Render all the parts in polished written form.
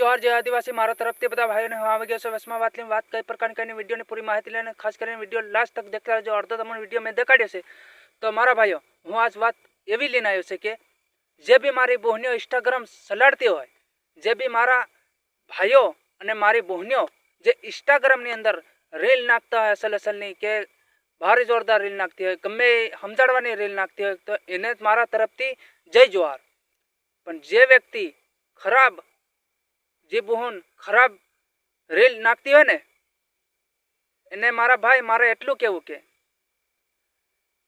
जोहार जय आदिवासी मारा तरफथी बधा भाईओ ने हूँ આવી ગયો છે વસમાં વાત લઈને વાત કઈ પ્રકારની કઈ વિડીયોની પૂરી માહિતી લઈને ખાસ કરીને વિડીયો લાસ્ટ તક દેખતા રહેજો। અડધો તમને વિડીયો મેં દેખાડ્યો છે તો મારા ભાઈઓ હું આજ વાત એવી લઈને આવ્યો છે કે જે બી મારી બહેનીઓ ઇન્સ્ટાગ્રામ ચલાડતી હોય, જે બી મારા ભાઈઓ અને મારી બહેનીઓ જે ઇન્સ્ટાગ્રામની અંદર રીલ નાખતા હોય અસલની કે ભારે જોરદાર રીલ નાખતી હોય, ગમે સમજાડવાની રીલ નાખતી હોય તો એને મારા તરફથી જય જોહાર। પણ જે વ્યક્તિ ખરાબ જે બહેન ખરાબ રીલ નાખતી હોય ને એને મારા ભાઈ મારે એટલું કહેવું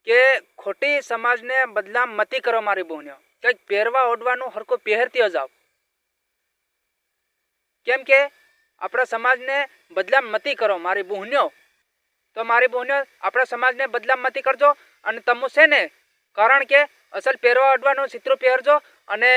કે ખોટી સમાજને બદનામ મતી કરો। મારી બહેનીઓ કંઈક પહેરવા ઓઢવાનું હરખું પહેરતી જાઓ, કેમ કે આપણા સમાજને બદનામ મતી કરો મારી બહેનીઓ। તો મારી બહેનીઓ આપણા સમાજને બદનામ મતી કરજો અને તમે છે ને કારણ કે અસલ પહેરવા ઓઢવાનું ચિત્રો પહેરજો અને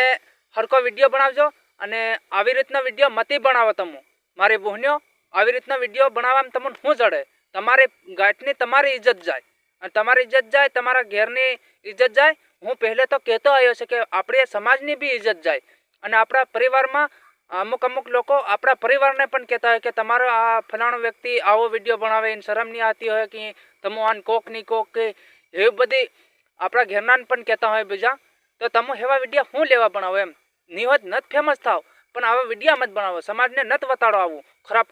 હરખો વિડીયો બનાવજો અને આવી રીતના વિડીયો મતી બનાવો। તમે મારી બહેનીઓ આવી રીતના વિડીયો બનાવવામાં તમને શું જડે? તમારી ગાંઠની તમારી ઇજ્જત જાય અને તમારી ઇજ્જત જાય, તમારા ઘેરની ઇજ્જત જાય। હું પહેલે તો કહેતો આવ્યો છે કે આપણે સમાજની બી ઇજ્જત જાય અને આપણા પરિવારમાં અમુક લોકો આપણા પરિવારને પણ કહેતા હોય કે તમારો આ ફલાણો વ્યક્તિ આવો વિડીયો બનાવે એને શરમ નહીં આવતી હોય કે તમે આને કોક નહીં કોક કે એવી બધી આપણા ઘેરનાને પણ કહેતા હોય બીજા। તો તમે એવા વિડીયો શું લેવા બનાવો? એમ નિહોત નત ફેમસ થાવ પણ આવા વિડીયો મત બનાવો, સમાજને નત વતાડો આવું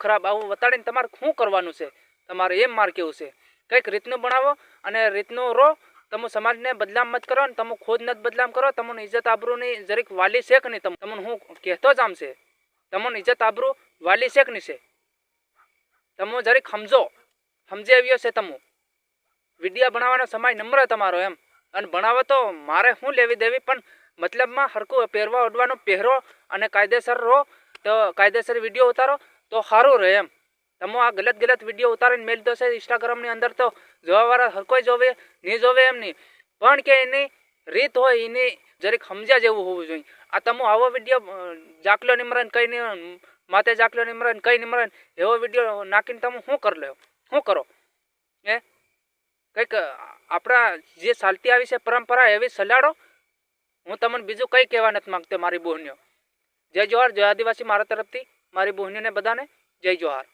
ખરાબ આવું વતાડીને તમારે શું કરવાનું છે? તમારે એમ માર કેવું છે કંઈક રીતનું બનાવો અને રીતનું રહો। તમે સમાજને બદનામ મત કરો ને તમે ખુદ નથી બદનામ કરો। તમને ઇજ્જત આબરૂની જરીક વાલી છે કે નહીં? તમને હું કહેતો જ આમ છે, તમને ઇજ્જત આબરૂ વાલી છે કે નહીં છે? તમે જરીક સમજી આવ્યો છે। તમે વિડીયો બનાવવાનો સમય નમ્ર તમારો એમ અને બનાવો તો મારે શું લેવી દેવી, પણ મતલબમાં હરખું પહેરવા ઓઢવાનું પહેરો અને કાયદેસર રહો તો કાયદેસર વિડીયો ઉતારો તો સારું રહે એમ। તમે આ ગલત વિડીયો ઉતારીને મેલ દો છે ઇન્સ્ટાગ્રામની અંદર તો જોવાવાળા હરકોય જોવે નહીં જોવે એમ નહીં, પણ કે એની રીત હોય એની જરીક સમજ્યા જેવું હોવું જોઈએ। આ તમે આવો વિડીયો જાકલો નિમરણ કઈ નહીં માથે જાકલો નિમરણ કઈ નિમરણ એવો વિડીયો નાખીને તમે શું કરી લો? શું કરો? કંઈક આપણા જે ચાલતી આવી છે પરંપરા એવી સલાડો। હું તમને બીજું કંઈ કહેવા નથી માગતો મારી બહેનીઓ। જય જોહાર જય આદિવાસી મારા તરફથી મારી બહેનીઓને બધાને જય જોહાર।